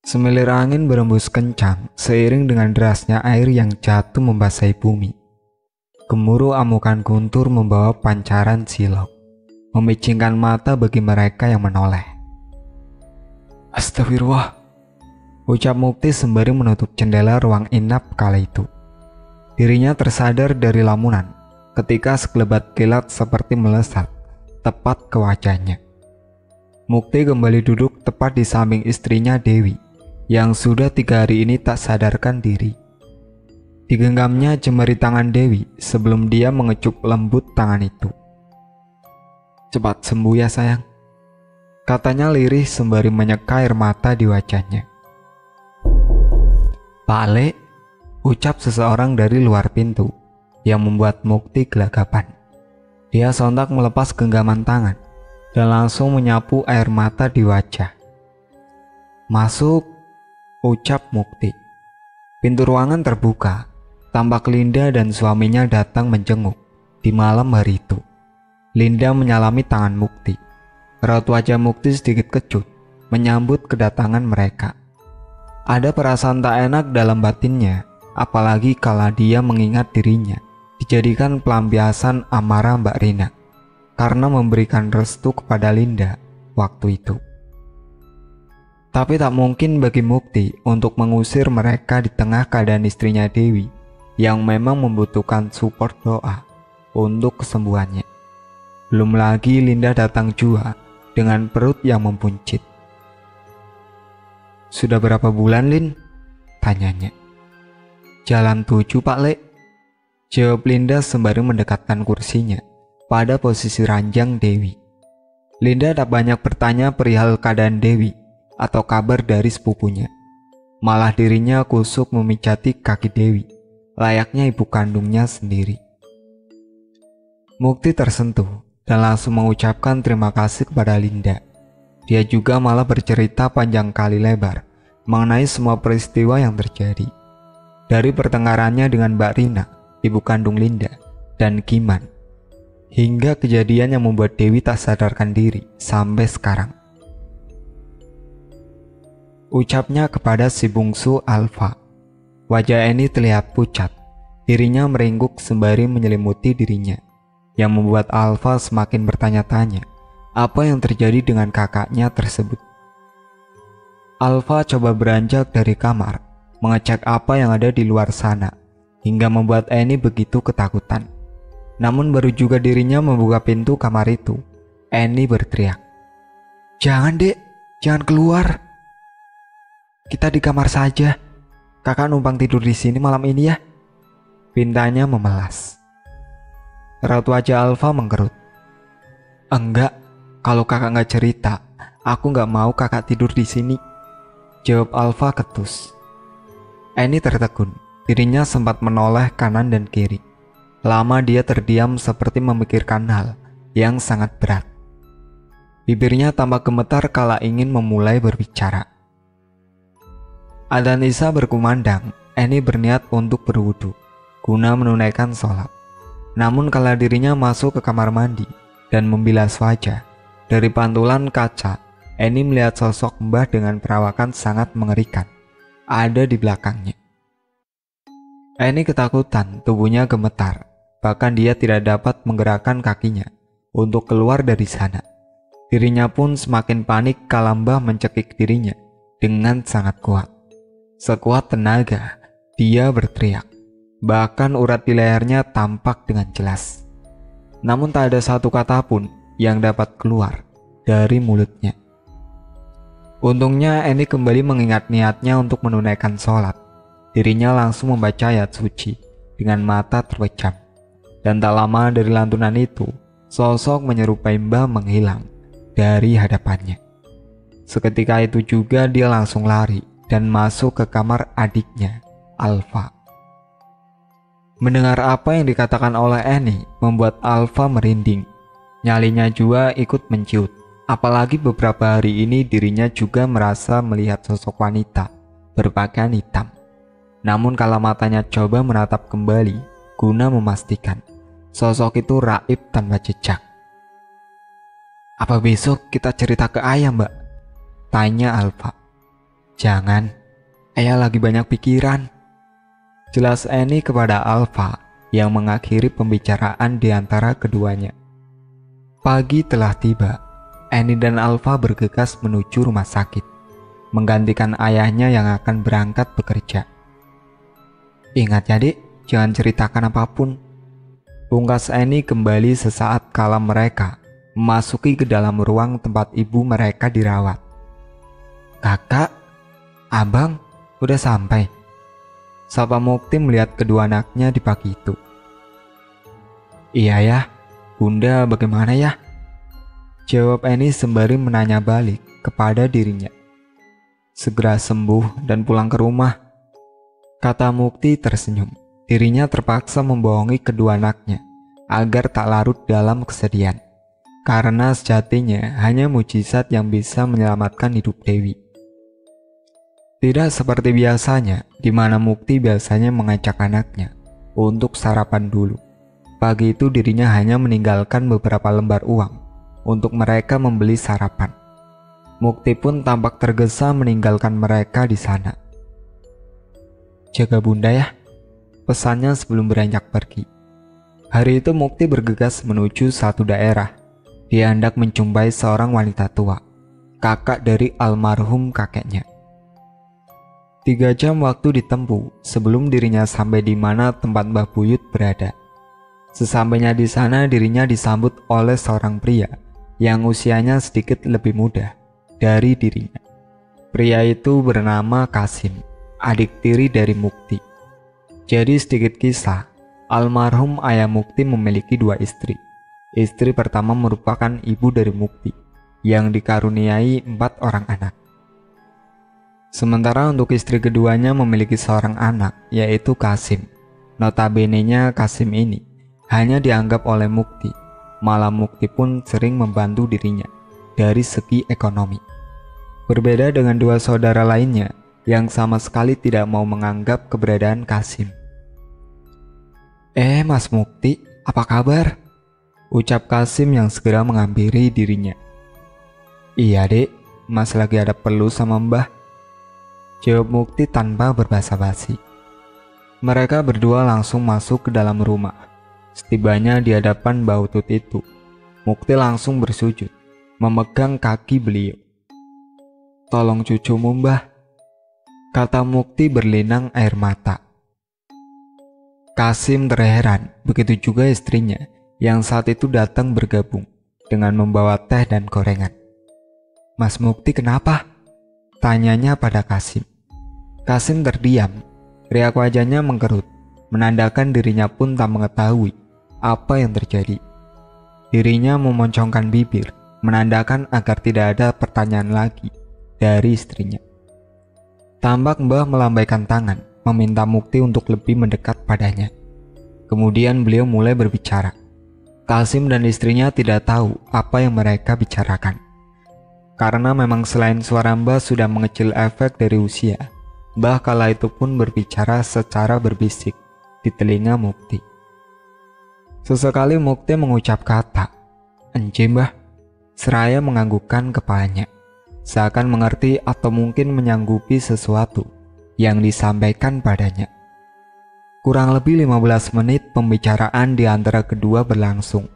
Semilir angin berembus kencang seiring dengan derasnya air yang jatuh membasahi bumi. Gemuruh amukan guntur membawa pancaran silau, memicingkan mata bagi mereka yang menoleh. Astagfirullah, ucap Mukti sembari menutup jendela ruang inap kala itu. Dirinya tersadar dari lamunan ketika sekelebat kilat seperti melesat tepat ke wajahnya. Mukti kembali duduk tepat di samping istrinya Dewi yang sudah 3 hari ini tak sadarkan diri. Digenggamnya jemari tangan Dewi sebelum dia mengecup lembut tangan itu. "Cepat sembuh ya sayang," katanya lirih sembari menyeka air mata di wajahnya. "Pak Ale," ucap seseorang dari luar pintu yang membuat Mukti gelagapan. Dia sontak melepas genggaman tangan dan langsung menyapu air mata di wajah. "Masuk," ucap Mukti. Pintu ruangan terbuka. Tampak Linda dan suaminya datang menjenguk di malam hari itu. Linda menyalami tangan Mukti. Raut wajah Mukti sedikit kecut menyambut kedatangan mereka. Ada perasaan tak enak dalam batinnya, apalagi kala dia mengingat dirinya dijadikan pelampiasan amarah Mbak Rina karena memberikan restu kepada Linda waktu itu. Tapi tak mungkin bagi Mukti untuk mengusir mereka di tengah keadaan istrinya Dewi yang memang membutuhkan support doa untuk kesembuhannya. Belum lagi Linda datang jua dengan perut yang mempuncit. "Sudah berapa bulan, Lin?" tanyanya. "Jalan 7, Pak Le," jawab Linda sembari mendekatkan kursinya pada posisi ranjang Dewi. Linda tak banyak bertanya perihal keadaan Dewi atau kabar dari sepupunya. Malah dirinya kusuk memijati kaki Dewi layaknya ibu kandungnya sendiri. Mukti tersentuh dan langsung mengucapkan terima kasih kepada Linda. Dia juga malah bercerita panjang kali lebar mengenai semua peristiwa yang terjadi. Dari pertengkarannya dengan Mbak Rina, ibu kandung Linda, dan Kiman, hingga kejadian yang membuat Dewi tak sadarkan diri sampai sekarang. Ucapnya kepada si bungsu Alfa. Wajah Eni terlihat pucat, dirinya meringkuk sembari menyelimuti dirinya, yang membuat Alfa semakin bertanya-tanya apa yang terjadi dengan kakaknya tersebut. Alfa coba beranjak dari kamar, mengecek apa yang ada di luar sana, hingga membuat Eni begitu ketakutan. Namun baru juga dirinya membuka pintu kamar itu, Eni berteriak, "Jangan dek, jangan keluar. Kita di kamar saja. Kakak numpang tidur di sini malam ini ya," pintanya memelas. Raut wajah Alfa mengkerut. "Enggak, kalau kakak nggak cerita, aku nggak mau kakak tidur di sini," jawab Alfa ketus. Eni tertegun, dirinya sempat menoleh kanan dan kiri. Lama dia terdiam seperti memikirkan hal yang sangat berat. Bibirnya tampak gemetar kala ingin memulai berbicara. Adzan Isya berkumandang, Eni berniat untuk berwudu guna menunaikan sholat. Namun kala dirinya masuk ke kamar mandi dan membilas wajah, dari pantulan kaca, Eni melihat sosok Mbah dengan perawakan sangat mengerikan ada di belakangnya. Eni ketakutan, tubuhnya gemetar, bahkan dia tidak dapat menggerakkan kakinya untuk keluar dari sana. Dirinya pun semakin panik kala Mbah mencekik dirinya dengan sangat kuat. Sekuat tenaga, dia berteriak. Bahkan urat di lehernya tampak dengan jelas. Namun tak ada satu kata pun yang dapat keluar dari mulutnya. Untungnya Eni kembali mengingat niatnya untuk menunaikan sholat. Dirinya langsung membaca ayat suci dengan mata terpejam. Dan tak lama dari lantunan itu, sosok menyerupai Mbah menghilang dari hadapannya. Seketika itu juga dia langsung lari dan masuk ke kamar adiknya, Alfa. Mendengar apa yang dikatakan oleh Eni membuat Alfa merinding. Nyalinya juga ikut menciut. Apalagi beberapa hari ini dirinya juga merasa melihat sosok wanita berpakaian hitam. Namun kala matanya coba menatap kembali guna memastikan sosok itu raib tanpa jejak. "Apa besok kita cerita ke ayah, Mbak?" tanya Alfa. Jangan, Ayah lagi banyak pikiran. Jelas Annie kepada Alfa yang mengakhiri pembicaraan di antara keduanya. Pagi telah tiba. Annie dan Alfa bergegas menuju rumah sakit, menggantikan ayahnya yang akan berangkat bekerja. Ingat ya Dek, jangan ceritakan apapun. Pungkas Annie kembali sesaat kala mereka memasuki ke dalam ruang tempat ibu mereka dirawat. Kakak, abang, udah sampai. Sapa Mukti melihat kedua anaknya di pagi itu. Iya ya, bunda bagaimana ya? Jawab Annie sembari menanya balik kepada dirinya. Segera sembuh dan pulang ke rumah, kata Mukti tersenyum. Dirinya terpaksa membohongi kedua anaknya agar tak larut dalam kesedihan, karena sejatinya hanya mujizat yang bisa menyelamatkan hidup Dewi. Tidak seperti biasanya, di mana Mukti biasanya mengajak anaknya untuk sarapan dulu. Pagi itu dirinya hanya meninggalkan beberapa lembar uang untuk mereka membeli sarapan. Mukti pun tampak tergesa meninggalkan mereka di sana. Jaga bunda ya, pesannya sebelum beranjak pergi. Hari itu Mukti bergegas menuju satu daerah. Dia hendak menjumpai seorang wanita tua, kakak dari almarhum kakeknya. 3 jam waktu ditempuh sebelum dirinya sampai di mana tempat Mbah Buyut berada. Sesampainya di sana, dirinya disambut oleh seorang pria yang usianya sedikit lebih muda dari dirinya. Pria itu bernama Kasim, adik tiri dari Mukti. Jadi sedikit kisah, almarhum ayah Mukti memiliki 2 istri. Istri pertama merupakan ibu dari Mukti yang dikaruniai 4 orang anak. Sementara untuk istri keduanya memiliki seorang anak, yaitu Kasim. Notabene-nya Kasim ini hanya dianggap oleh Mukti, malah Mukti pun sering membantu dirinya dari segi ekonomi. Berbeda dengan 2 saudara lainnya yang sama sekali tidak mau menganggap keberadaan Kasim. Mas Mukti, apa kabar? Ucap Kasim yang segera menghampiri dirinya. Iya dek, mas lagi ada perlu sama mbah. Jawab Mukti tanpa berbasa-basi. Mereka berdua langsung masuk ke dalam rumah. Setibanya di hadapan Mbah Utut itu, Mukti langsung bersujud, memegang kaki beliau. Tolong cucumu mbah, kata Mukti berlinang air mata. Kasim terheran, begitu juga istrinya yang saat itu datang bergabung dengan membawa teh dan gorengan. Mas Mukti kenapa? Tanyanya pada Kasim. Kasim terdiam, riak wajahnya mengkerut, menandakan dirinya pun tak mengetahui apa yang terjadi. Dirinya memoncongkan bibir, menandakan agar tidak ada pertanyaan lagi dari istrinya. Tampak Mbah melambaikan tangan, meminta Mukti untuk lebih mendekat padanya. Kemudian beliau mulai berbicara. Kasim dan istrinya tidak tahu apa yang mereka bicarakan. Karena memang selain suara Mbah sudah mengecil efek dari usia, Mbah kala itu pun berbicara secara berbisik di telinga Mukti. Sesekali Mukti mengucap kata, "Enje Mbah," seraya menganggukkan kepalanya, seakan mengerti atau mungkin menyanggupi sesuatu yang disampaikan padanya. Kurang lebih 15 menit pembicaraan di antara kedua berlangsung,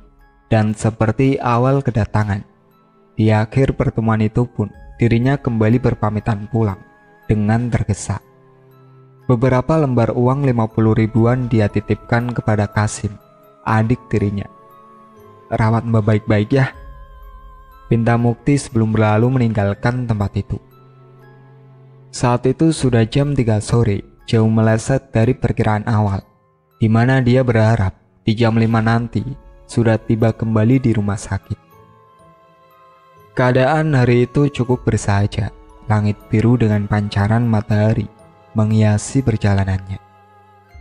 dan seperti awal kedatangan, di akhir pertemuan itu pun dirinya kembali berpamitan pulang dengan tergesa. Beberapa lembar uang 50 ribuan dia titipkan kepada Kasim, adik tirinya. Rawat Mbak baik-baik ya, pinta Mukti sebelum berlalu meninggalkan tempat itu. Saat itu sudah jam 3 sore, jauh meleset dari perkiraan awal, di mana dia berharap di jam 5 nanti sudah tiba kembali di rumah sakit. Keadaan hari itu cukup bersahaja, langit biru dengan pancaran matahari menghiasi perjalanannya.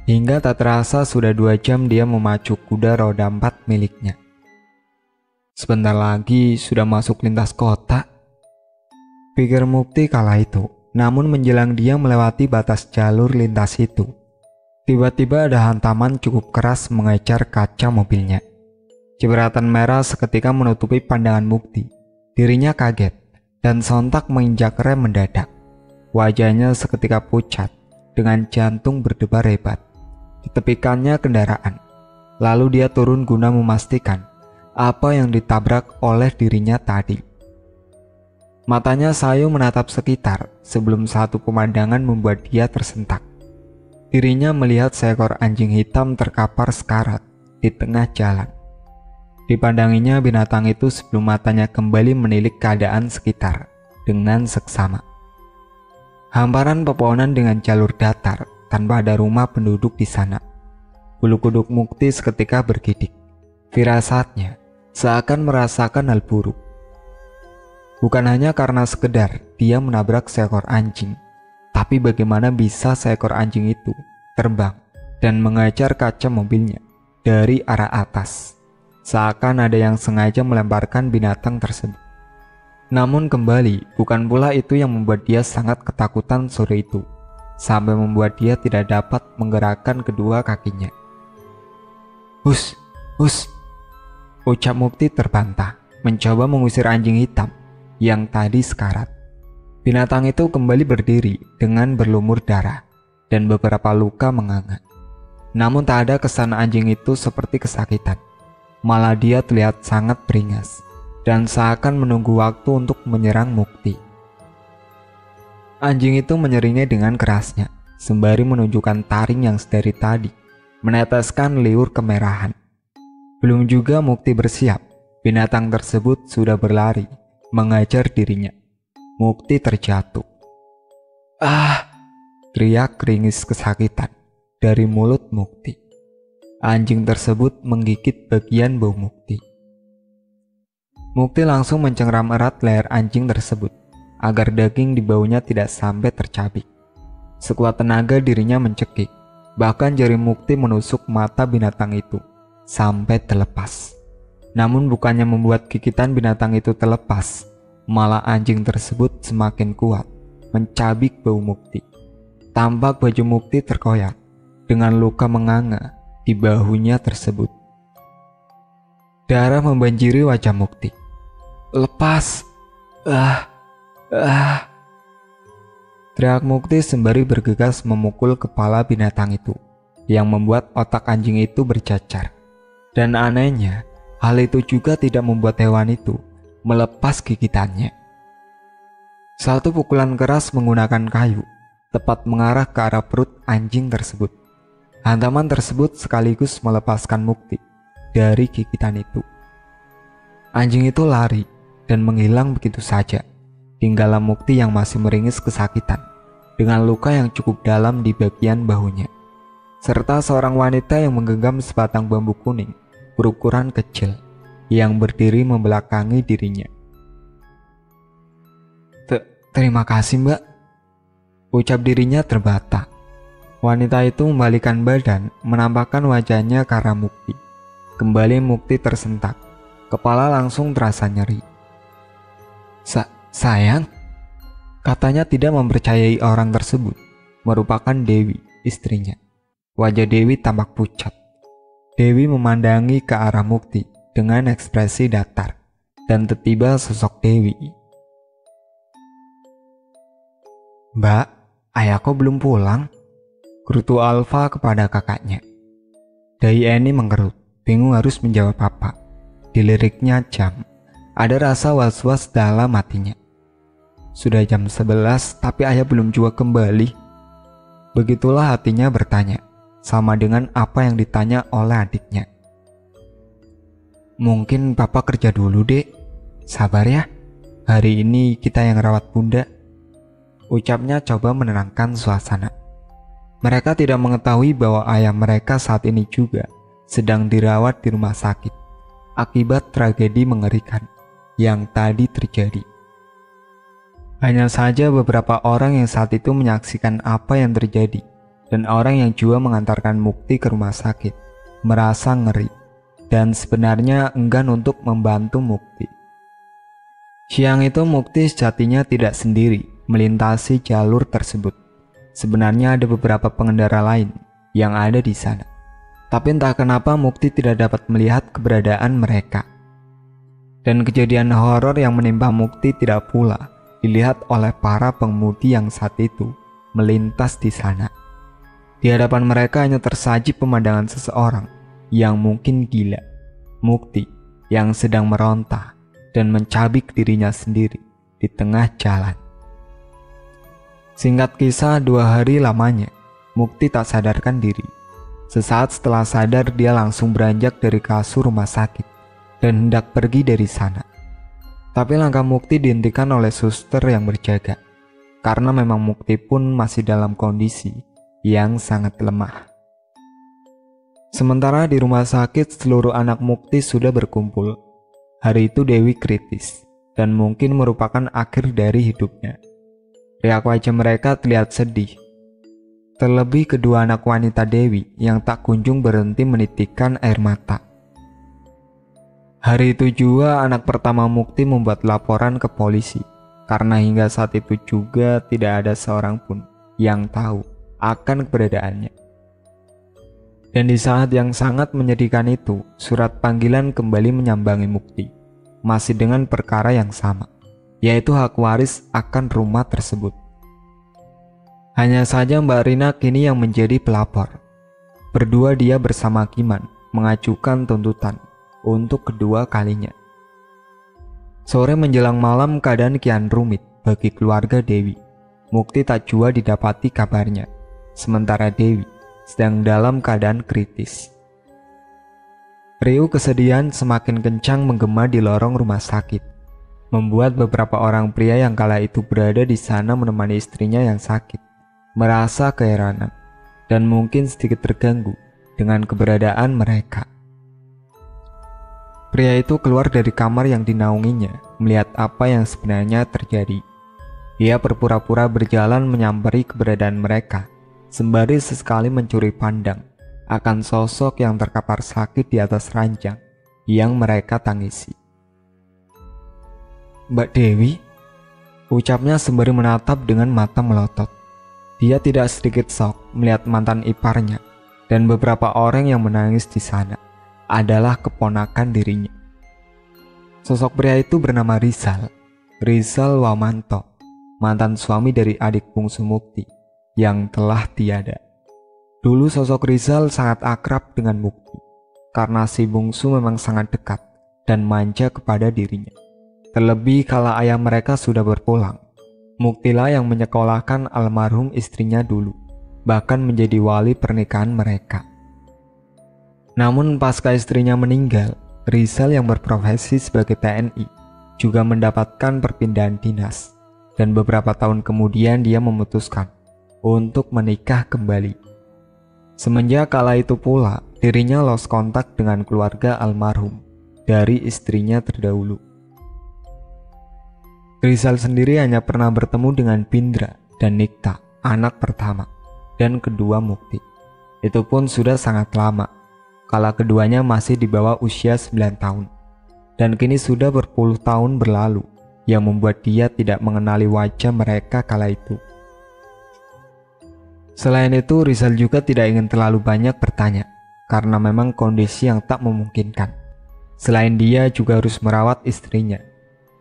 Hingga tak terasa sudah 2 jam dia memacu kuda roda 4 miliknya. Sebentar lagi sudah masuk lintas kota, pikir Mukti kala itu. Namun menjelang dia melewati batas jalur lintas itu, tiba-tiba ada hantaman cukup keras mengejar kaca mobilnya. Cipratan merah seketika menutupi pandangan Mukti. Dirinya kaget dan sontak menginjak rem mendadak. Wajahnya seketika pucat dengan jantung berdebar hebat. Ditepikannya kendaraan. Lalu dia turun guna memastikan apa yang ditabrak oleh dirinya tadi. Matanya sayu menatap sekitar sebelum satu pemandangan membuat dia tersentak. Dirinya melihat seekor anjing hitam terkapar sekarat di tengah jalan. Dipandanginya binatang itu sebelum matanya kembali menilik keadaan sekitar dengan seksama. Hamparan pepohonan dengan jalur datar tanpa ada rumah penduduk di sana. Bulu kuduk Mukti seketika bergidik. Firasatnya seakan merasakan hal buruk. Bukan hanya karena sekedar dia menabrak seekor anjing, tapi bagaimana bisa seekor anjing itu terbang dan mengejar kaca mobilnya dari arah atas, seakan ada yang sengaja melemparkan binatang tersebut. Namun kembali, bukan pula itu yang membuat dia sangat ketakutan sore itu, sampai membuat dia tidak dapat menggerakkan kedua kakinya. Hus, hus, ucap Mukti terbantah, mencoba mengusir anjing hitam yang tadi sekarat. Binatang itu kembali berdiri dengan berlumur darah dan beberapa luka menganga. Namun tak ada kesan anjing itu seperti kesakitan, malah dia terlihat sangat beringas dan seakan menunggu waktu untuk menyerang Mukti. Anjing itu menyeringai dengan kerasnya, sembari menunjukkan taring yang sedari tadi meneteskan liur kemerahan. Belum juga Mukti bersiap, binatang tersebut sudah berlari, mengajar dirinya. Mukti terjatuh. Ah! Teriak keringis kesakitan dari mulut Mukti. Anjing tersebut menggigit bagian bau Mukti. Mukti langsung mencengram erat leher anjing tersebut agar daging di baunya tidak sampai tercabik. Sekuat tenaga dirinya mencekik, bahkan jari Mukti menusuk mata binatang itu sampai terlepas. Namun bukannya membuat gigitan binatang itu terlepas, malah anjing tersebut semakin kuat mencabik bau Mukti. Tampak baju Mukti terkoyak dengan luka menganga di bahunya tersebut. Darah membanjiri wajah Mukti. Lepas! Teriak Mukti sembari bergegas memukul kepala binatang itu, yang membuat otak anjing itu bercacar. Dan anehnya, hal itu juga tidak membuat hewan itu melepas gigitannya. Satu pukulan keras menggunakan kayu tepat mengarah ke arah perut anjing tersebut. Hantaman tersebut sekaligus melepaskan Mukti dari gigitan itu. Anjing itu lari dan menghilang begitu saja. Tinggallah Mukti yang masih meringis kesakitan dengan luka yang cukup dalam di bagian bahunya, serta seorang wanita yang menggenggam sebatang bambu kuning berukuran kecil yang berdiri membelakangi dirinya. Terima kasih, Mbak, ucap dirinya terbata. Wanita itu membalikkan badan, menampakkan wajahnya ke arah Mukti. Kembali Mukti tersentak, kepala langsung terasa nyeri. Sayang, katanya tidak mempercayai orang tersebut merupakan Dewi, istrinya. Wajah Dewi tampak pucat. Dewi memandangi ke arah Mukti dengan ekspresi datar, dan tiba-tiba sosok Dewi. Mbak, ayahku belum pulang, gerutu Alfa kepada kakaknya. Dai Eni menggerut, bingung harus menjawab apa. Diliriknya jam, ada rasa was-was dalam hatinya. Sudah jam 11 tapi ayah belum juga kembali. Begitulah hatinya bertanya, sama dengan apa yang ditanya oleh adiknya. Mungkin papa kerja dulu, Dek. Sabar ya, hari ini kita yang rawat bunda, ucapnya coba menenangkan suasana. Mereka tidak mengetahui bahwa ayah mereka saat ini juga sedang dirawat di rumah sakit akibat tragedi mengerikan yang tadi terjadi. Hanya saja beberapa orang yang saat itu menyaksikan apa yang terjadi, dan orang yang juga mengantarkan Mukti ke rumah sakit merasa ngeri dan sebenarnya enggan untuk membantu Mukti. Siang itu Mukti sejatinya tidak sendiri melintasi jalur tersebut. Sebenarnya ada beberapa pengendara lain yang ada di sana, tapi entah kenapa Mukti tidak dapat melihat keberadaan mereka. Dan kejadian horor yang menimpa Mukti tidak pula dilihat oleh para pengemudi yang saat itu melintas di sana. Di hadapan mereka hanya tersaji pemandangan seseorang yang mungkin gila, Mukti yang sedang meronta dan mencabik dirinya sendiri di tengah jalan. Singkat kisah, 2 hari lamanya, Mukti tak sadarkan diri. Sesaat setelah sadar, dia langsung beranjak dari kasur rumah sakit dan hendak pergi dari sana. Tapi langkah Mukti dihentikan oleh suster yang berjaga, karena memang Mukti pun masih dalam kondisi yang sangat lemah. Sementara di rumah sakit, seluruh anak Mukti sudah berkumpul. Hari itu Dewi kritis, dan mungkin merupakan akhir dari hidupnya. Riak wajah mereka terlihat sedih. Terlebih kedua anak wanita Dewi yang tak kunjung berhenti menitikkan air mata. Hari itu juga anak pertama Mukti membuat laporan ke polisi, karena hingga saat itu juga tidak ada seorang pun yang tahu akan keberadaannya. Dan di saat yang sangat menyedihkan itu, surat panggilan kembali menyambangi Mukti, masih dengan perkara yang sama, yaitu hak waris akan rumah tersebut. Hanya saja Mbak Rina kini yang menjadi pelapor. Berdua dia bersama Kiman mengajukan tuntutan untuk kedua kalinya. Sore menjelang malam, keadaan kian rumit bagi keluarga Dewi. Mukti tak jua didapati kabarnya, sementara Dewi sedang dalam keadaan kritis. Riuh kesedihan semakin kencang menggema di lorong rumah sakit, membuat beberapa orang pria yang kala itu berada di sana menemani istrinya yang sakit merasa keheranan dan mungkin sedikit terganggu dengan keberadaan mereka. Pria itu keluar dari kamar yang dinaunginya melihat apa yang sebenarnya terjadi. Dia berpura-pura berjalan menyamperin keberadaan mereka, sembari sesekali mencuri pandang akan sosok yang terkapar sakit di atas ranjang yang mereka tangisi. "Mbak Dewi?" ucapnya sembari menatap dengan mata melotot. Dia tidak sedikit shock melihat mantan iparnya dan beberapa orang yang menangis di sana adalah keponakan dirinya. Sosok pria itu bernama Rizal Wamanto, mantan suami dari adik bungsu Mukti yang telah tiada. Dulu sosok Rizal sangat akrab dengan Mukti, karena si bungsu memang sangat dekat dan manja kepada dirinya. Terlebih kala ayah mereka sudah berpulang, Muktilah yang menyekolahkan almarhum istrinya dulu, bahkan menjadi wali pernikahan mereka. Namun pasca istrinya meninggal, Rizal yang berprofesi sebagai TNI juga mendapatkan perpindahan dinas, dan beberapa tahun kemudian dia memutuskan untuk menikah kembali. Semenjak kala itu pula, dirinya lost kontak dengan keluarga almarhum dari istrinya terdahulu. Rizal sendiri hanya pernah bertemu dengan Bindra dan Nikta, anak pertama dan kedua Mukti. Itu pun sudah sangat lama, kala keduanya masih di bawah usia 9 tahun. Dan kini sudah berpuluh tahun berlalu, yang membuat dia tidak mengenali wajah mereka kala itu. Selain itu, Rizal juga tidak ingin terlalu banyak bertanya, karena memang kondisi yang tak memungkinkan. Selain dia juga harus merawat istrinya.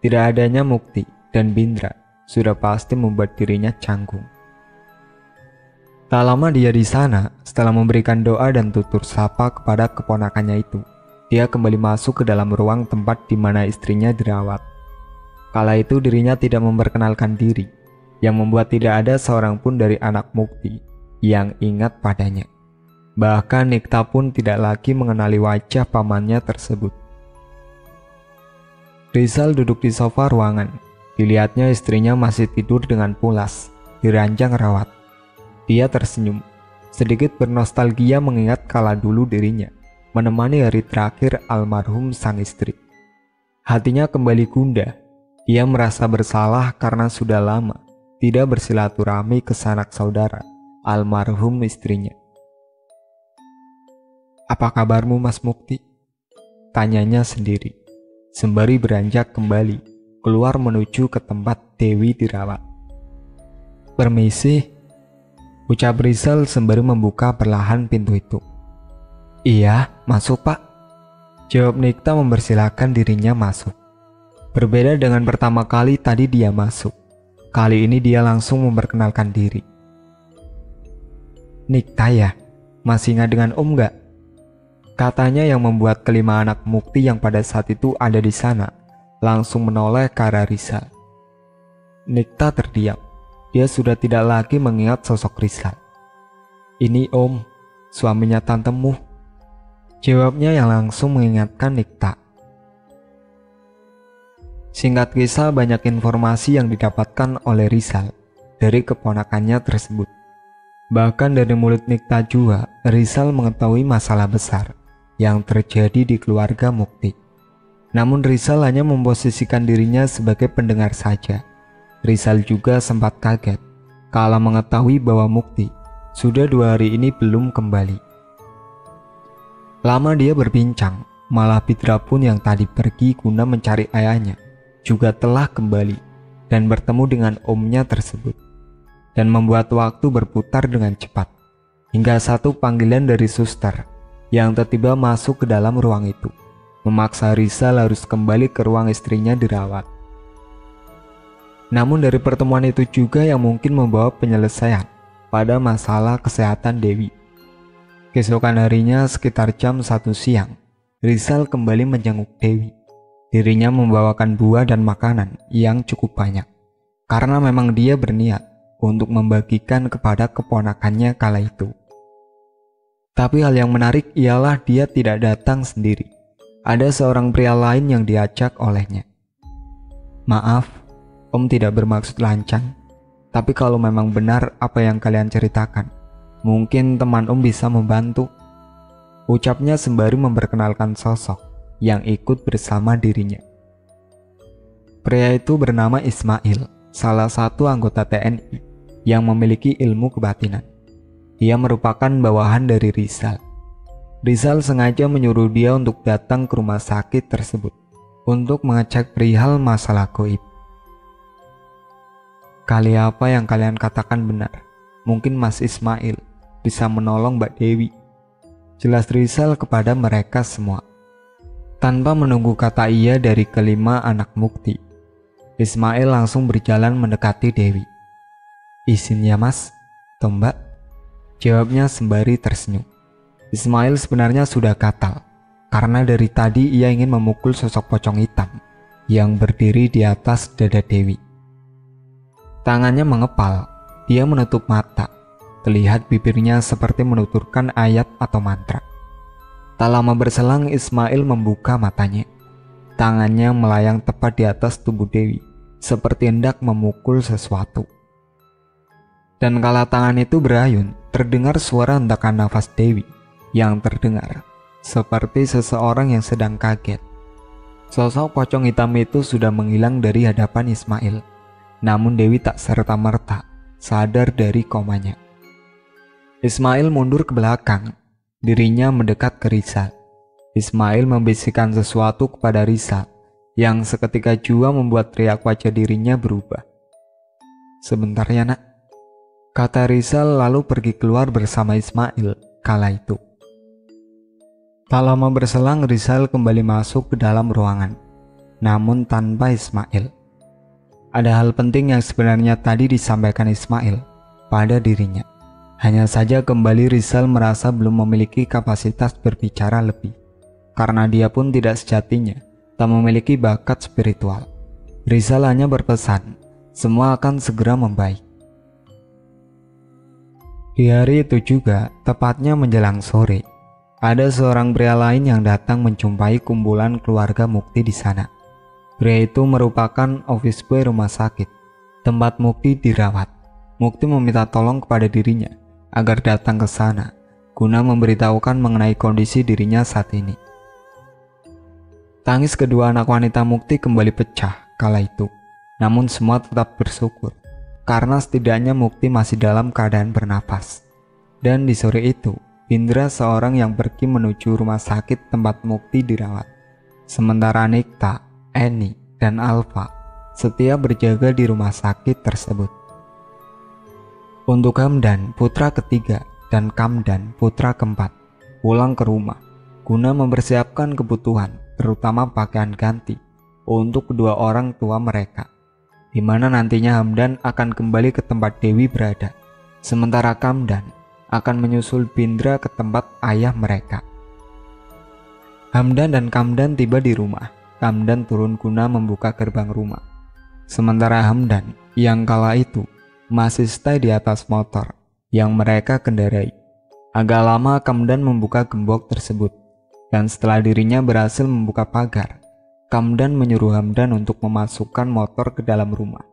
Tidak adanya Mukti dan Bindra sudah pasti membuat dirinya canggung. Tak lama dia di sana, setelah memberikan doa dan tutur sapa kepada keponakannya itu, dia kembali masuk ke dalam ruang tempat di mana istrinya dirawat. Kala itu dirinya tidak memperkenalkan diri, yang membuat tidak ada seorang pun dari anak Mukti yang ingat padanya. Bahkan Nikta pun tidak lagi mengenali wajah pamannya tersebut. Rizal duduk di sofa ruangan. Dilihatnya istrinya masih tidur dengan pulas di ranjang rawat. Dia tersenyum, sedikit bernostalgia mengingat kala dulu dirinya menemani hari terakhir almarhum sang istri. Hatinya kembali gundah. Ia merasa bersalah karena sudah lama tidak bersilaturahmi ke sanak saudara almarhum istrinya. "Apa kabarmu, Mas Mukti?" tanyanya sendiri, sembari beranjak kembali keluar menuju ke tempat Dewi dirawat. "Permisi," ucap Rizal sembari membuka perlahan pintu itu. "Iya, masuk Pak," jawab Nikta mempersilahkan dirinya masuk. Berbeda dengan pertama kali tadi dia masuk, Kali ini dia langsung memperkenalkan diri. "Nikta ya? Masih ingat dengan Om gak?" Katanya yang membuat kelima anak Mukti yang pada saat itu ada di sana langsung menoleh ke arah Rizal. Nikta terdiam. Dia sudah tidak lagi mengingat sosok Rizal. "Ini Om, suaminya tantemu," jawabnya yang langsung mengingatkan Nikta. Singkat kisah, banyak informasi yang didapatkan oleh Rizal dari keponakannya tersebut. Bahkan dari mulut Nikta juga, Rizal mengetahui masalah besar yang terjadi di keluarga Mukti. Namun Rizal hanya memposisikan dirinya sebagai pendengar saja. Rizal juga sempat kaget kala mengetahui bahwa Mukti sudah 2 hari ini belum kembali. Lama dia berbincang, malah Pitra pun yang tadi pergi guna mencari ayahnya juga telah kembali dan bertemu dengan omnya tersebut, dan membuat waktu berputar dengan cepat hingga satu panggilan dari suster yang tiba-tiba masuk ke dalam ruang itu memaksa Rizal harus kembali ke ruang istrinya dirawat. Namun dari pertemuan itu juga yang mungkin membawa penyelesaian pada masalah kesehatan Dewi. Keesokan harinya sekitar jam 1 siang, Rizal kembali menjenguk Dewi. Dirinya membawakan buah dan makanan yang cukup banyak, karena memang dia berniat untuk membagikan kepada keponakannya kala itu. Tapi hal yang menarik ialah dia tidak datang sendiri. Ada seorang pria lain yang diajak olehnya. "Maaf, Om tidak bermaksud lancang, tapi kalau memang benar apa yang kalian ceritakan, mungkin teman Om bisa membantu," ucapnya sembari memperkenalkan sosok yang ikut bersama dirinya. Pria itu bernama Ismail, salah satu anggota TNI yang memiliki ilmu kebatinan. Dia merupakan bawahan dari Rizal. Rizal sengaja menyuruh dia untuk datang ke rumah sakit tersebut untuk mengecek perihal masalah goib. "Kali apa yang kalian katakan benar, mungkin Mas Ismail bisa menolong Mbak Dewi," jelas Rizal kepada mereka semua. Tanpa menunggu kata iya dari kelima anak Mukti, Ismail langsung berjalan mendekati Dewi. "Izin ya Mas, toh Mbak," jawabnya sembari tersenyum. Ismail sebenarnya sudah gatal, karena dari tadi ia ingin memukul sosok pocong hitam yang berdiri di atas dada Dewi. Tangannya mengepal, dia menutup mata, terlihat bibirnya seperti menuturkan ayat atau mantra. Tak lama berselang Ismail membuka matanya. Tangannya melayang tepat di atas tubuh Dewi, seperti hendak memukul sesuatu. Dan kala tangan itu berayun, terdengar suara hentakan nafas Dewi yang terdengar seperti seseorang yang sedang kaget. Sosok pocong hitam itu sudah menghilang dari hadapan Ismail. Namun Dewi tak serta-merta sadar dari komanya. Ismail mundur ke belakang. Dirinya mendekat ke Rizal. Ismail membisikkan sesuatu kepada Rizal yang seketika juga membuat riak wajah dirinya berubah. "Sebentar ya nak," kata Rizal lalu pergi keluar bersama Ismail kala itu. Tak lama berselang Rizal kembali masuk ke dalam ruangan, namun tanpa Ismail. Ada hal penting yang sebenarnya tadi disampaikan Ismail pada dirinya. Hanya saja kembali Rizal merasa belum memiliki kapasitas berbicara lebih, karena dia pun tidak sejatinya tak memiliki bakat spiritual. Rizal hanya berpesan, semua akan segera membaik. Di hari itu juga, tepatnya menjelang sore, ada seorang pria lain yang datang menjumpai kumpulan keluarga Mukti di sana. Pria itu merupakan office boy rumah sakit tempat Mukti dirawat. Mukti meminta tolong kepada dirinya agar datang ke sana guna memberitahukan mengenai kondisi dirinya saat ini. Tangis kedua anak wanita Mukti kembali pecah kala itu, namun semua tetap bersyukur karena setidaknya Mukti masih dalam keadaan bernapas. Dan di sore itu, Indra seorang yang pergi menuju rumah sakit tempat Mukti dirawat. Sementara Nikta, Eni, dan Alfa setia berjaga di rumah sakit tersebut. Untuk Hamdan, putra ketiga, dan Kamdan, putra keempat, pulang ke rumah guna mempersiapkan kebutuhan, terutama pakaian ganti, untuk kedua orang tua mereka. di mana nantinya Hamdan akan kembali ke tempat Dewi berada, sementara Kamdan akan menyusul Bindra ke tempat ayah mereka. Hamdan dan Kamdan tiba di rumah. Kamdan turun guna membuka gerbang rumah, sementara Hamdan yang kala itu masih stay di atas motor yang mereka kendarai. Agak lama Kamdan membuka gembok tersebut, dan setelah dirinya berhasil membuka pagar, Kamdan menyuruh Hamdan untuk memasukkan motor ke dalam rumah.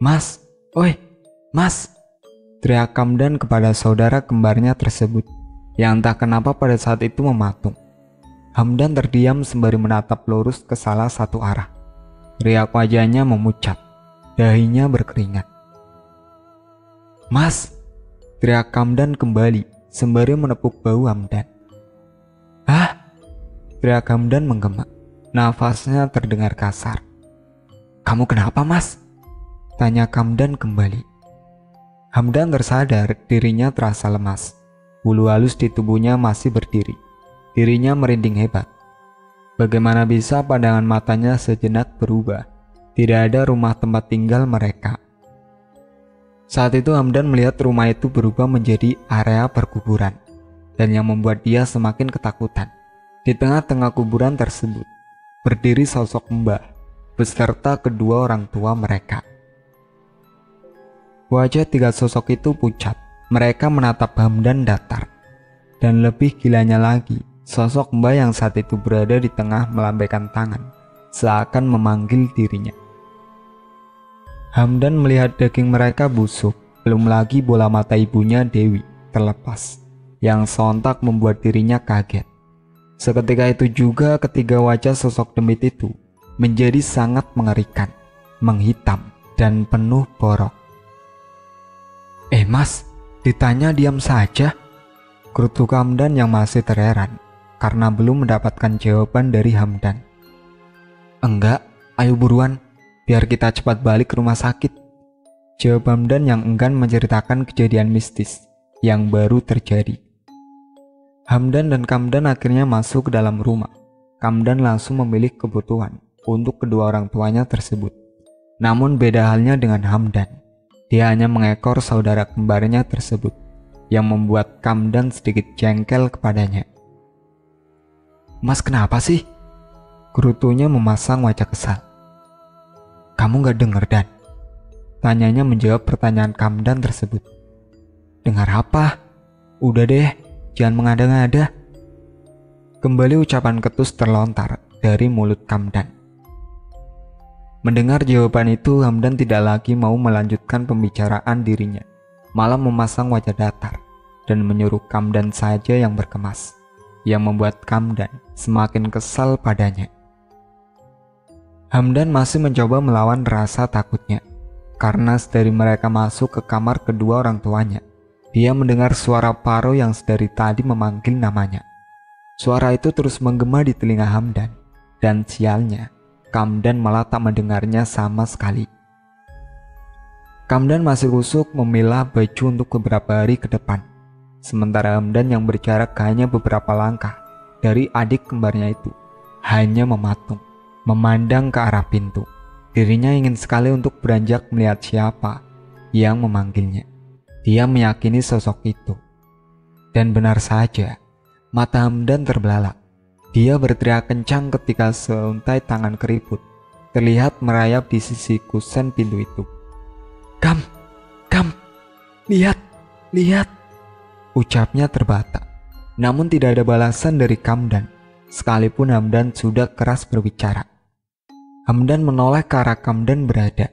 "Mas, oi, Mas!" teriak Kamdan kepada saudara kembarnya tersebut, yang entah kenapa pada saat itu mematung. Hamdan terdiam sembari menatap lurus ke salah satu arah. Riak wajahnya memucat, dahinya berkeringat. "Mas!" teriak Kamdan kembali sembari menepuk bahu Hamdan. "Hah?" teriak Hamdan menggema. Nafasnya terdengar kasar. "Kamu kenapa, Mas?" tanya Kamdan kembali. Hamdan tersadar dirinya terasa lemas. Bulu halus di tubuhnya masih berdiri. Dirinya merinding hebat. Bagaimana bisa pandangan matanya sejenak berubah? Tidak ada rumah tempat tinggal mereka. Saat itu Hamdan melihat rumah itu berubah menjadi area perkuburan, dan yang membuat dia semakin ketakutan. Di tengah-tengah kuburan tersebut berdiri sosok Mbah beserta kedua orang tua mereka. Wajah tiga sosok itu pucat. Mereka menatap Hamdan datar. Dan lebih gilanya lagi, sosok Mbah yang saat itu berada di tengah melambaikan tangan, seakan memanggil dirinya. Hamdan melihat daging mereka busuk, belum lagi bola mata ibunya Dewi terlepas, yang sontak membuat dirinya kaget. Seketika itu juga ketiga wajah sosok demit itu menjadi sangat mengerikan, menghitam, dan penuh borok. Mas, ditanya diam saja," gerutu Hamdan yang masih terheran karena belum mendapatkan jawaban dari Hamdan. "Enggak, ayo buruan, biar kita cepat balik ke rumah sakit," jawab Hamdan yang enggan menceritakan kejadian mistis yang baru terjadi. Hamdan dan Kamdan akhirnya masuk ke dalam rumah. Kamdan langsung memilih kebutuhan untuk kedua orang tuanya tersebut. Namun beda halnya dengan Hamdan. Dia hanya mengekor saudara kembarnya tersebut, yang membuat Kamdan sedikit jengkel kepadanya. "Mas, kenapa sih?" gerutunya memasang wajah kesal. "Kamu gak denger, Dan?" tanyanya menjawab pertanyaan Kamdan tersebut. "Dengar apa? Udah deh, jangan mengada-ngada." Kembali ucapan ketus terlontar dari mulut Kamdan. Mendengar jawaban itu, Hamdan tidak lagi mau melanjutkan pembicaraan dirinya, malah memasang wajah datar dan menyuruh Kamdan saja yang berkemas, yang membuat Kamdan semakin kesal padanya. Hamdan masih mencoba melawan rasa takutnya, karena sedari mereka masuk ke kamar kedua orang tuanya, dia mendengar suara Paro yang sedari tadi memanggil namanya. Suara itu terus menggema di telinga Hamdan, dan sialnya, Kamdan malah tak mendengarnya sama sekali. Kamdan masih rusuk memilah baju untuk beberapa hari ke depan, sementara Hamdan yang berjarak hanya beberapa langkah dari adik kembarnya itu hanya mematung, memandang ke arah pintu. Dirinya ingin sekali untuk beranjak melihat siapa yang memanggilnya. Dia meyakini sosok itu. Dan benar saja, mata Hamdan terbelalak. Dia berteriak kencang ketika seuntai tangan keriput terlihat merayap di sisi kusen pintu itu. Kam, lihat, lihat, ucapnya terbata. Namun tidak ada balasan dari Kamdan, sekalipun Hamdan sudah keras berbicara. Hamdan menoleh ke arah Kamdan berada.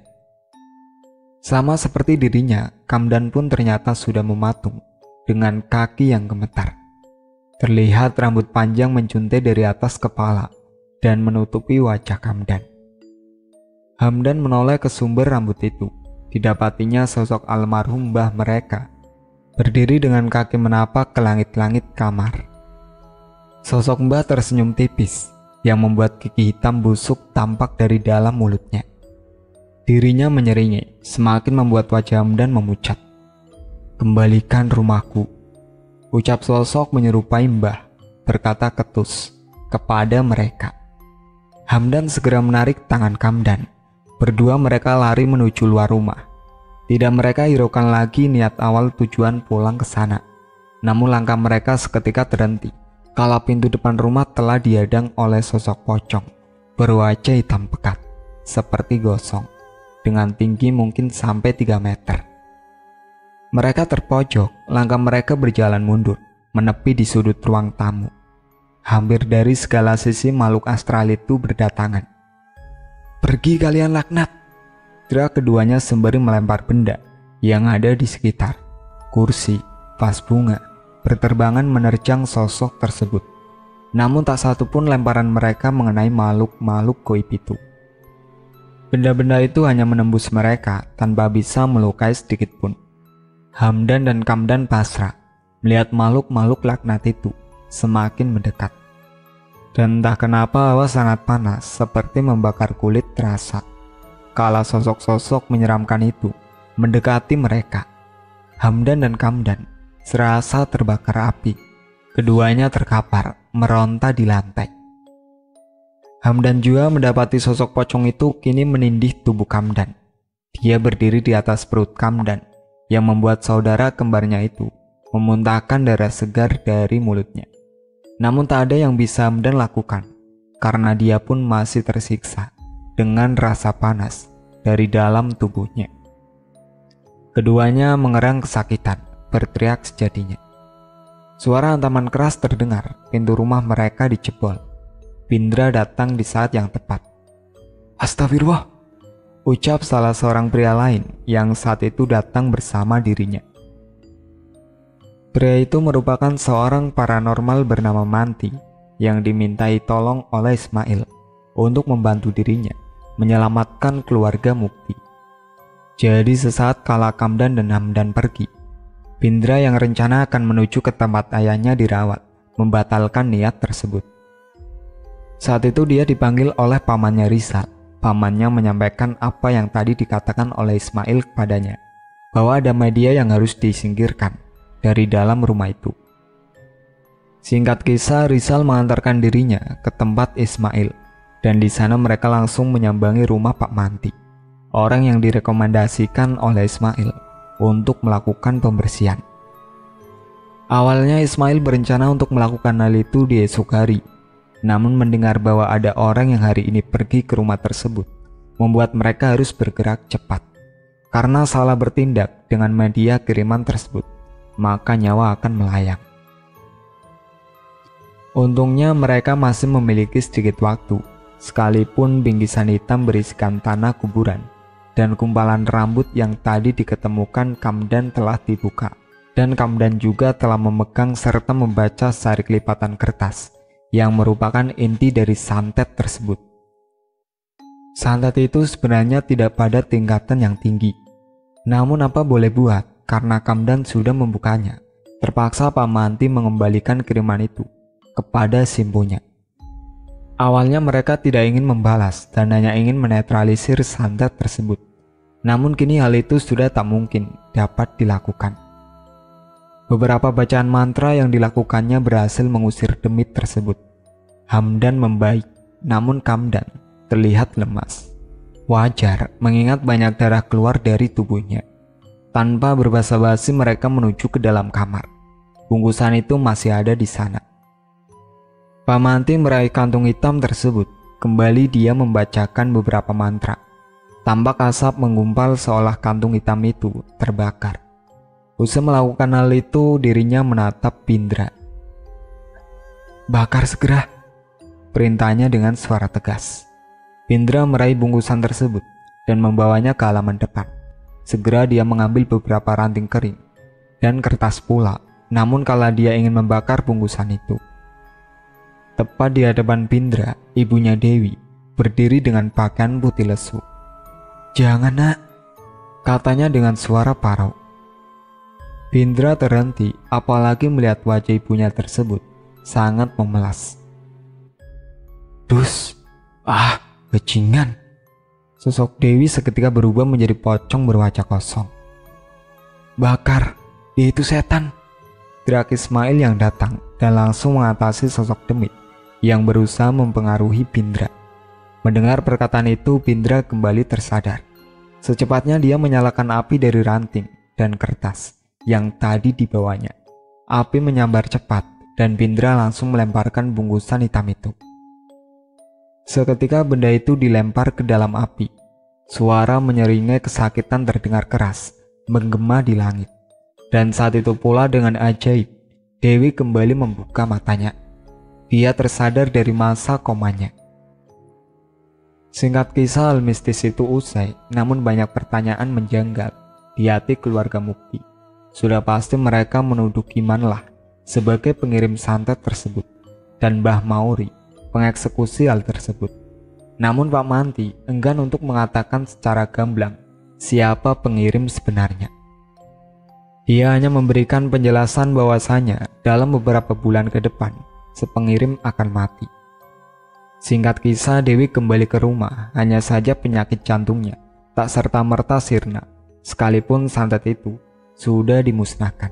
Sama seperti dirinya, Kamdan pun ternyata sudah mematung dengan kaki yang gemetar. Terlihat rambut panjang mencuntai dari atas kepala dan menutupi wajah Kamdan. Hamdan menoleh ke sumber rambut itu. Didapatinya sosok almarhum mbah mereka, berdiri dengan kaki menapak ke langit-langit kamar. Sosok mbah tersenyum tipis, yang membuat gigi hitam busuk tampak dari dalam mulutnya. Dirinya menyeringai, semakin membuat wajah Hamdan memucat. "Kembalikan rumahku," ucap sosok menyerupai mbah, berkata ketus kepada mereka. Hamdan segera menarik tangan Kamdan, Berdua mereka lari menuju luar rumah. Tidak mereka hiraukan lagi niat awal tujuan pulang ke sana. Namun langkah mereka seketika terhenti kala pintu depan rumah telah dihadang oleh sosok pocong berwajah hitam pekat seperti gosong dengan tinggi mungkin sampai 3 meter. Mereka terpojok, langkah mereka berjalan mundur, menepi di sudut ruang tamu. Hampir dari segala sisi makhluk astral itu berdatangan. "Pergi kalian laknat!" teriak keduanya sembari melempar benda yang ada di sekitar. Kursi, vas bunga, berterbangan menerjang sosok tersebut. Namun tak satu pun lemparan mereka mengenai makhluk-makhluk goib itu. Benda-benda itu hanya menembus mereka tanpa bisa melukai sedikit pun. Hamdan dan Kamdan pasrah melihat makhluk-makhluk laknat itu semakin mendekat. Dan entah kenapa hawa sangat panas seperti membakar kulit terasa kala sosok-sosok menyeramkan itu mendekati mereka. Hamdan dan Kamdan serasa terbakar api. Keduanya terkapar, meronta di lantai. Hamdan juga mendapati sosok pocong itu kini menindih tubuh Kamdan. Dia berdiri di atas perut Kamdan yang membuat saudara kembarnya itu memuntahkan darah segar dari mulutnya. Namun tak ada yang bisa Hamdan lakukan karena dia pun masih tersiksa dengan rasa panas dari dalam tubuhnya. Keduanya mengerang kesakitan, berteriak sejadinya. Suara hantaman keras terdengar, pintu rumah mereka dijebol. Pindra datang di saat yang tepat. "Astagfirullah," ucap salah seorang pria lain yang saat itu datang bersama dirinya. Pria itu merupakan seorang paranormal bernama Manti yang dimintai tolong oleh Ismail untuk membantu dirinya menyelamatkan keluarga Mukti. Jadi sesaat kala Kamdan dan Hamdan pergi, Pindra yang rencana akan menuju ke tempat ayahnya dirawat membatalkan niat tersebut. Saat itu dia dipanggil oleh pamannya Rizal. Pamannya menyampaikan apa yang tadi dikatakan oleh Ismail kepadanya, bahwa ada media yang harus disingkirkan dari dalam rumah itu. Singkat kisah, Rizal mengantarkan dirinya ke tempat Ismail, dan di sana mereka langsung menyambangi rumah Pak Manti, orang yang direkomendasikan oleh Ismail untuk melakukan pembersihan. Awalnya Ismail berencana untuk melakukan hal itu di esok hari, namun mendengar bahwa ada orang yang hari ini pergi ke rumah tersebut, membuat mereka harus bergerak cepat. Karena salah bertindak dengan media kiriman tersebut, maka nyawa akan melayang. Untungnya mereka masih memiliki sedikit waktu, sekalipun bingkisan hitam berisikan tanah kuburan dan kumpalan rambut yang tadi diketemukan Kamdan telah dibuka, dan Kamdan juga telah memegang serta membaca sari kelipatan kertas yang merupakan inti dari santet tersebut. Santet itu sebenarnya tidak pada tingkatan yang tinggi, namun apa boleh buat, karena Kamdan sudah membukanya, terpaksa Pak Manti mengembalikan kiriman itu kepada simpunya. Awalnya mereka tidak ingin membalas dan hanya ingin menetralisir santet tersebut. Namun kini hal itu sudah tak mungkin dapat dilakukan. Beberapa bacaan mantra yang dilakukannya berhasil mengusir demit tersebut. Hamdan membaik, namun Kamdan terlihat lemas. Wajar mengingat banyak darah keluar dari tubuhnya. Tanpa berbasa-basi mereka menuju ke dalam kamar. Bungkusan itu masih ada di sana. Pak Manti meraih kantung hitam tersebut. Kembali dia membacakan beberapa mantra. Tampak asap menggumpal seolah kantung hitam itu terbakar. Usai melakukan hal itu, dirinya menatap Pindra. "Bakar segera," perintahnya dengan suara tegas. Pindra meraih bungkusan tersebut dan membawanya ke halaman depan. Segera dia mengambil beberapa ranting kering dan kertas pula. Namun kala dia ingin membakar bungkusan itu, tepat di hadapan Pindra, ibunya Dewi berdiri dengan pakaian putih lesu. "Jangan, Nak," katanya dengan suara parau. Pindra terhenti, apalagi melihat wajah ibunya tersebut sangat memelas. "Dus, bajingan." Sosok Dewi seketika berubah menjadi pocong berwajah kosong. "Bakar, dia itu setan," teriak Ismail yang datang dan langsung mengatasi sosok demit yang berusaha mempengaruhi Pindra. Mendengar perkataan itu, Pindra kembali tersadar. Secepatnya dia menyalakan api dari ranting dan kertas yang tadi dibawanya. Api menyambar cepat dan Pindra langsung melemparkan bungkusan hitam itu. Seketika benda itu dilempar ke dalam api. Suara menyeringai kesakitan terdengar keras, menggema di langit. Dan saat itu pula dengan ajaib, Dewi kembali membuka matanya. Dia tersadar dari masa komanya. Singkat kisah, hal mistis itu usai, namun banyak pertanyaan menjanggal di hati keluarga Mukti. Sudah pasti mereka menuduh Kiman lah sebagai pengirim santet tersebut, dan Mbah Mauri pengeksekusi hal tersebut. Namun Pak Manti enggan untuk mengatakan secara gamblang siapa pengirim sebenarnya. Dia hanya memberikan penjelasan bahwasanya dalam beberapa bulan ke depan, sepengirim akan mati. Singkat kisah, Dewi kembali ke rumah, hanya saja penyakit jantungnya tak serta-merta sirna, sekalipun santet itu sudah dimusnahkan.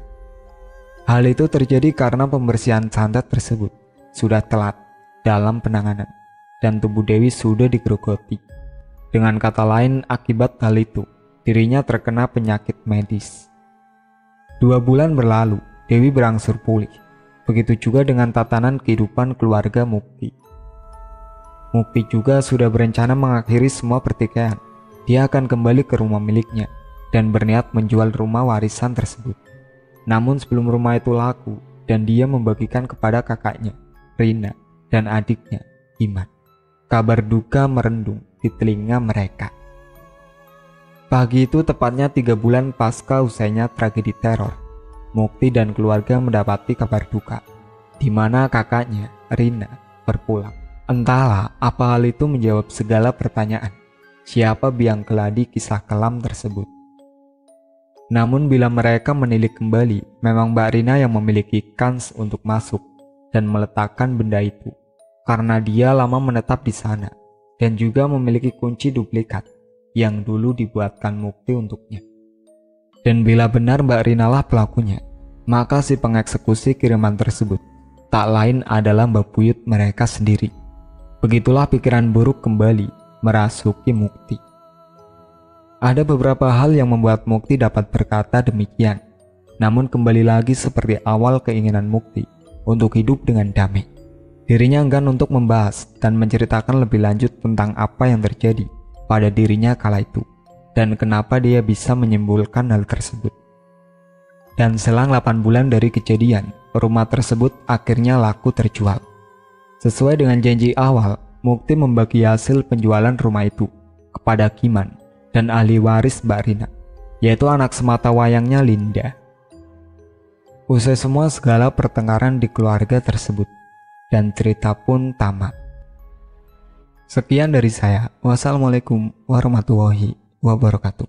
Hal itu terjadi karena pembersihan santet tersebut sudah telat dalam penanganan, dan tubuh Dewi sudah digerogoti. Dengan kata lain, akibat hal itu, dirinya terkena penyakit medis. 2 bulan berlalu, Dewi berangsur pulih. Begitu juga dengan tatanan kehidupan keluarga Mukti. Mukti juga sudah berencana mengakhiri semua pertikaian. Dia akan kembali ke rumah miliknya dan berniat menjual rumah warisan tersebut. Namun sebelum rumah itu laku dan dia membagikan kepada kakaknya, Rina, dan adiknya, Iman, kabar duka merendung di telinga mereka. Pagi itu tepatnya 3 bulan pasca usainya tragedi teror, Mukti dan keluarga mendapati kabar duka, di mana kakaknya, Rina, berpulang. Entahlah apa hal itu menjawab segala pertanyaan, siapa biang keladi kisah kelam tersebut. Namun bila mereka menilik kembali, memang Mbak Rina yang memiliki kans untuk masuk dan meletakkan benda itu, karena dia lama menetap di sana dan juga memiliki kunci duplikat yang dulu dibuatkan Mukti untuknya. Dan bila benar Mbak Rina lah pelakunya, maka si pengeksekusi kiriman tersebut tak lain adalah Mbak Buyut mereka sendiri. Begitulah pikiran buruk kembali merasuki Mukti. Ada beberapa hal yang membuat Mukti dapat berkata demikian, namun kembali lagi seperti awal keinginan Mukti untuk hidup dengan damai. Dirinya enggan untuk membahas dan menceritakan lebih lanjut tentang apa yang terjadi pada dirinya kala itu, dan kenapa dia bisa menyimpulkan hal tersebut. Dan selang 8 bulan dari kejadian, rumah tersebut akhirnya laku terjual. Sesuai dengan janji awal, Mukti membagi hasil penjualan rumah itu kepada Kiman dan ahli waris Mbak Rina, yaitu anak semata wayangnya Linda. Usai semua segala pertengkaran di keluarga tersebut, dan cerita pun tamat. Sekian dari saya. Wassalamualaikum warahmatullahi wabarakatuh.